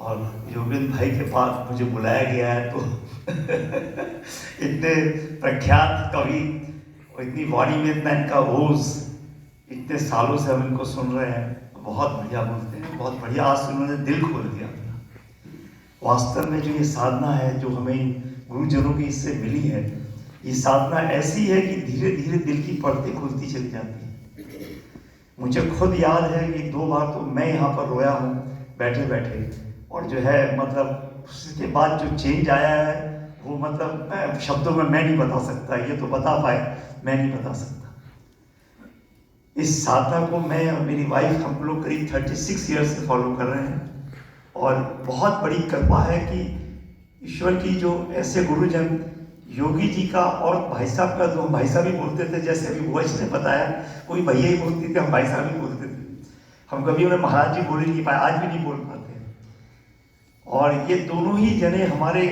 और योगेंद्र भाई के पास मुझे बुलाया गया है तो इतने प्रख्यात कवि और इतनी वाणी में इतना इनका ओज, इतने सालों से हम इनको सुन रहे हैं, बहुत बढ़िया बोलते हैं, बहुत बढ़िया। आज उन्होंने दिल खोल दिया अपना। वास्तव में जो ये साधना है जो हमें गुरुजनों की इससे मिली है, ये साधना ऐसी है कि धीरे धीरे दिल की परतें खुलती चली जाती है। मुझे खुद याद है कि 2 बार तो मैं यहाँ पर रोया हूँ बैठे बैठे, और जो है मतलब उसके बाद जो चेंज आया है वो मतलब मैं शब्दों में मैं नहीं बता सकता, ये तो बता पाए, मैं नहीं बता सकता। इस साधना को मैं और मेरी वाइफ हम लोग करीब 36 ईयर्स से फॉलो कर रहे हैं, और बहुत बड़ी कृपा है कि ईश्वर की जो ऐसे गुरुजन योगी जी का और भाई साहब का, जो हम भाई साहब ही बोलते थे, जैसे अभी वॉइस ने बताया, कोई भैया ही बोलते थे, हम भाई साहब ही बोलते थे, हम कभी उन्हें महाराज जी बोल ही नहीं पाए, आज भी नहीं बोल पाते। और ये दोनों ही जने हमारे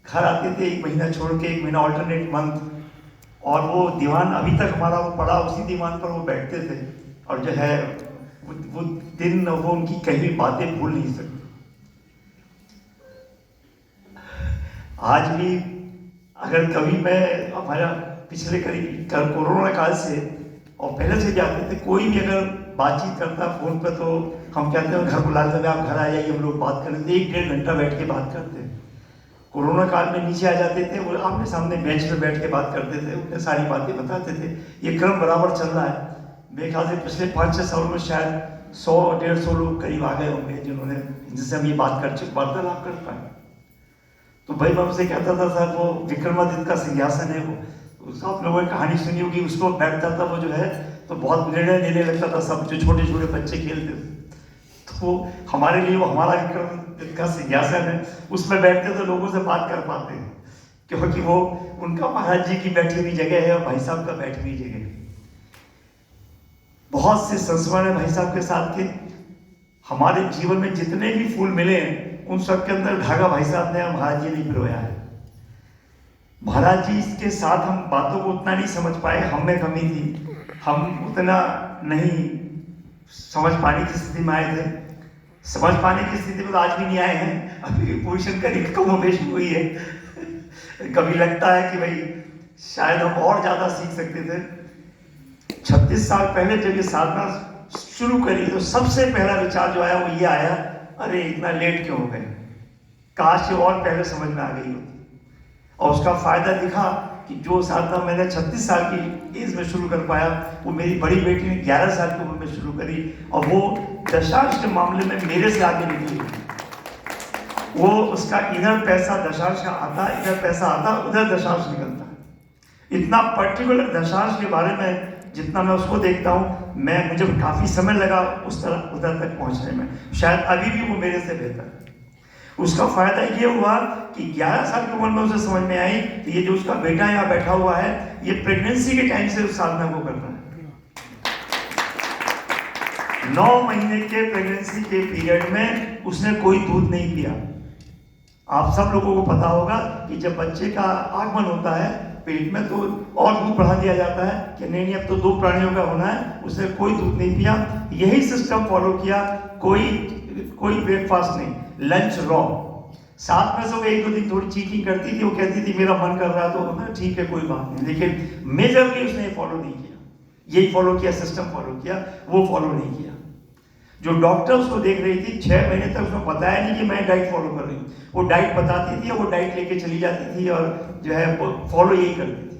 घर आते थे 1 महीना छोड़ के, 1 महीना ऑल्टरनेट मंथ, और वो दीवान अभी तक हमारा वो पड़ा, उसी दीवान पर वो बैठते थे, और जो है वो दिन, वो उनकी कहीं बातें भूल नहीं सकते। आज भी अगर कभी मैं, हमारा पिछले करीब कोरोना काल से और पहले से जाते थे, कोई भी अगर बातचीत करता फोन पर तो हम कहते हैं घर बुलाते थे, आप घर आ जाइए, हम लोग बात कर लेते, 1-1.5 घंटा बैठ के बात करते। कोरोना काल में नीचे आ जाते थे, वो आमने सामने बेंच पे बैठ के बात करते थे, उन्हें सारी बातें बताते थे। ये क्रम बराबर चल रहा है। मेरे ख्याल से पिछले 5-6 सालों में शायद 100-150 लोग करीब आ गए होंगे जिन्होंने, जिनसे हम ये बात कर चुके, वार्तालाप कर पाए। तो भाई मैं उनसे कहता था, सर वो विक्रमादित्य का सिंहासन है, वो सब लोगों ने कहानी सुनी होगी, उसको बैठता था वो जो है, तो बहुत निर्णय लेने लगता था, सब जो छोटे छोटे बच्चे खेलते थे, तो हमारे लिए वो हमारा विक्रमादित्य का सिंहासन है, उसमें बैठते तो लोगों से बात कर पाते हैं, क्योंकि वो उनका महाराज जी की बैठी हुई जगह है और भाई साहब का बैठी हुई जगह है। बहुत से संस्मरण है भाई साहब के साथ के। हमारे जीवन में जितने भी फूल मिले हैं उन सब के अंदर धागा भाई साहब ने, महाराज जी ने पिरोया है। महाराज जी के साथ हम बातों को उतना नहीं समझ पाए, हम में कमी थी, हम उतना नहीं समझ पाने की स्थिति में आए थे। समझ पाने की स्थिति में तो आज भी नहीं आए हैं, अभी पोजिशन करीब कमोबेश हुई है। कभी लगता है कि भाई शायद हम और ज्यादा सीख सकते थे। 36 साल पहले जब ये साधना शुरू करी तो सबसे पहला विचार जो आया वो ये आया, अरे इतना लेट क्यों हो गए, काश ये और पहले समझ में आ गई होती। और उसका फायदा दिखा कि जो साधना मैंने 36 साल की एज में शुरू कर पाया, वो मेरी बड़ी बेटी ने 11 साल की उम्र में शुरू करी, और वो दशांश के मामले में मेरे से आगे निकली। वो उसका इधर पैसा दशांश का आता, इधर पैसा आता, उधर दशांश निकलता। इतना पर्टिकुलर दशांश के बारे में जितना मैं उसको देखता हूँ, मुझे काफी समय लगा उस तरह उधर तक पहुंचने में, शायद अभी भी वो मेरे से बेहतर है। उसका फायदा ये हुआ कि 11 साल की उम्र में उसे समझ में आई कि ये जो उसका बेटा यहाँ बैठा हुआ है, ये प्रेगनेंसी के टाइम से उस साधना को कर रहा है। 9 महीने के प्रेगनेंसी के पीरियड में उसने कोई दूध नहीं पिया। आप सब लोगों को पता होगा कि जब बच्चे का आगमन होता है पेट में तो और दूध बढ़ा दिया जाता है कि नहीं अब तो 2 प्राणियों का होना है, उसने कोई दूध नहीं पिया। यही सिस्टम फॉलो किया, कोई ब्रेकफास्ट नहीं, लंच रॉ। साथ में से वो 1-2 दिन थोड़ी चीटिंग करती थी, वो कहती थी मेरा मन कर रहा तो ठीक है कोई बात नहीं, लेकिन मेजरली उसने फॉलो नहीं किया। यही फॉलो किया, सिस्टम फॉलो किया, वो फॉलो नहीं किया। जो डॉक्टर उसको देख रही थी 6 महीने तक उसने बताया नहीं कि मैं डाइट फॉलो कर रही हूँ, वो डाइट बताती थी और वो डाइट लेके चली जाती थी और जो है वो फॉलो यही करती थी।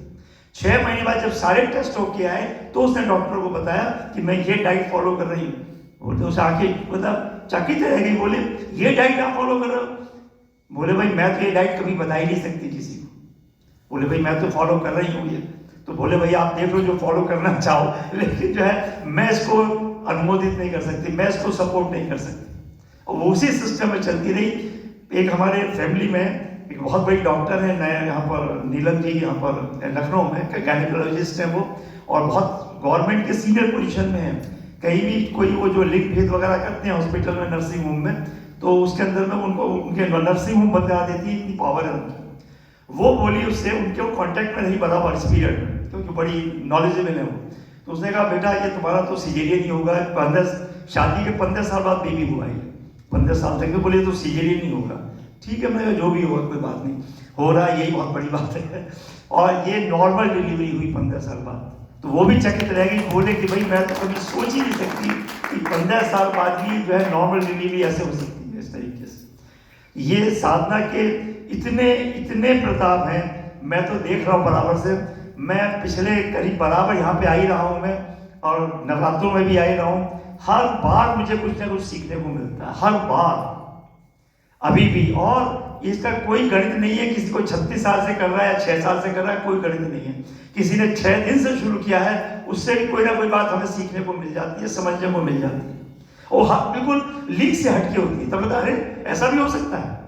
6 महीने बाद जब सारे टेस्ट होके आए तो उसने डॉक्टर को बताया कि मैं ये डाइट फॉलो कर रही हूँ। बोलते उसे आके मतलब चकित रह गई, बोले ये डाइट आप फॉलो कर रहे हो? बोले भाई मैं तो ये डाइट कभी बता ही नहीं सकती किसी को। बोले भाई मैं तो फॉलो कर रही हूँ ये। तो बोले भाई आप देख लो जो फॉलो करना चाहो, लेकिन जो है मैं इसको अनुमोदित नहीं कर सकती, मैं इसको सपोर्ट नहीं कर सकती। और वो उसी सिस्टम में चलती रही। एक हमारे फैमिली में एक बहुत बड़ी डॉक्टर है नया यहाँ पर, नीलम जी, यहाँ पर लखनऊ में गायनेकोलॉजिस्ट हैं वो, और बहुत गवर्नमेंट के सीनियर पोजीशन में है। कहीं भी कोई वो जो लिंक भेद वगैरह करते हैं हॉस्पिटल में, नर्सिंग होम में, तो उसके अंदर में उनको उनके नर्सिंग होम बता देती है, इतनी पावर है उनकी। वो बोली उससे, उनके वो कॉन्टैक्ट में रही बराबर इस पीरियड में, क्योंकि बड़ी नॉलेजेबल है वो। तो उसने कहा बेटा ये तुम्हारा तो सीजेरियन ही होगा, 15 शादी के 15 साल बाद बेबी हुआ है, 15 साल तक। बोले तो सीजरियन नहीं होगा। ठीक है, मैं जो भी होगा कोई बात नहीं, हो रहा है, यही बहुत बड़ी बात है। और ये नॉर्मल डिलीवरी हुई 15 साल बाद। तो वो भी चकित रह गई, बोले कि भाई मैं तो कभी सोच ही नहीं सकती कि 15 साल बाद भी जो है नॉर्मल डिलीवरी ऐसे हो सकती है इस तरीके से। ये साधना के इतने इतने प्रताप हैं, मैं तो देख रहा हूँ बराबर से। मैं पिछले करीब बराबर यहाँ पे आ ही रहा हूँ मैं, और नवरात्रों में भी आ ही रहा हूँ। हर बार मुझे कुछ ना कुछ सीखने को मिलता है, हर बार, अभी भी। और इसका कोई गणित नहीं है, किसी को 36 साल से कर रहा है या 6 साल से कर रहा है, कोई गणित नहीं है। किसी ने 6 दिन से शुरू किया है, उससे भी कोई ना कोई बात हमें सीखने को मिल जाती है, समझने को मिल जाती है। और हाँ, बिल्कुल लीक से हटके होती है, तब लगता है अरे ऐसा भी हो सकता है,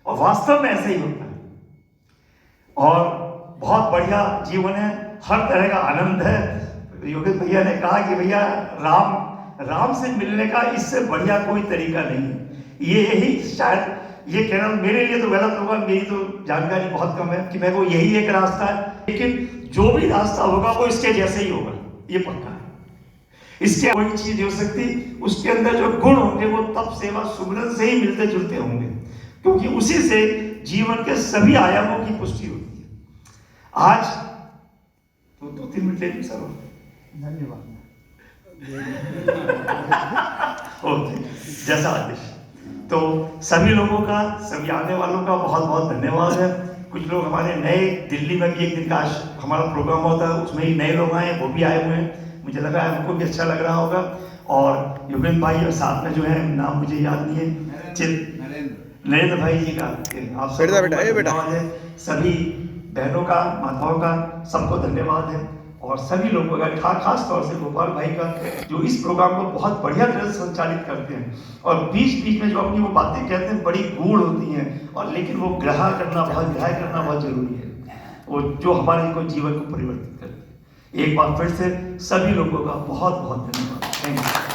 और वास्तव में ऐसा ही होता है। और बहुत बढ़िया जीवन है, हर तरह का आनंद है। योगेश भैया ने कहा कि भैया राम से मिलने का इससे बढ़िया कोई तरीका नहीं है। ये यही शायद, ये कहना मेरे लिए तो गलत होगा, मेरी तो जानकारी बहुत कम है कि मेरे को यही एक रास्ता है, लेकिन जो भी रास्ता होगा वो इसके जैसे ही होगा, ये पक्का है। इसके कोई चीज हो सकती, उसके अंदर जो गुण होंगे वो तप सेवा सुमिरन से ही मिलते जुलते होंगे, क्योंकि उसी से जीवन के सभी आयामों की पुष्टि होती है। आज तो 2-3 मिनट ले लूं सर? धन्यवाद। ओके, जैसा आदेश। तो सभी लोगों का, सभी आने वालों का बहुत बहुत धन्यवाद है। कुछ लोग हमारे नए, दिल्ली में भी एक दिन का हमारा प्रोग्राम होता है, उसमें ही नए लोग आए, वो भी आए हुए हैं। मुझे लगा है उनको भी अच्छा लग रहा होगा। और योगेंद्र भाई और साथ में जो है, नाम मुझे याद नहीं है, नरेंद्र भाई जी का आप सबको धन्यवाद है। सभी बहनों का, माताओं का, सबको धन्यवाद है। और सभी लोगों का, खास तौर से गोपाल भाई का, जो इस प्रोग्राम को बहुत बढ़िया तरह से संचालित करते हैं। और बीच बीच में जो अपनी वो बातें कहते हैं बड़ी गूढ़ होती हैं, और लेकिन वो ग्रहण करना बहुत जरूरी है, वो जो हमारे को जीवन को परिवर्तित करते हैं। एक बार फिर से सभी लोगों का बहुत बहुत धन्यवाद। Thank you.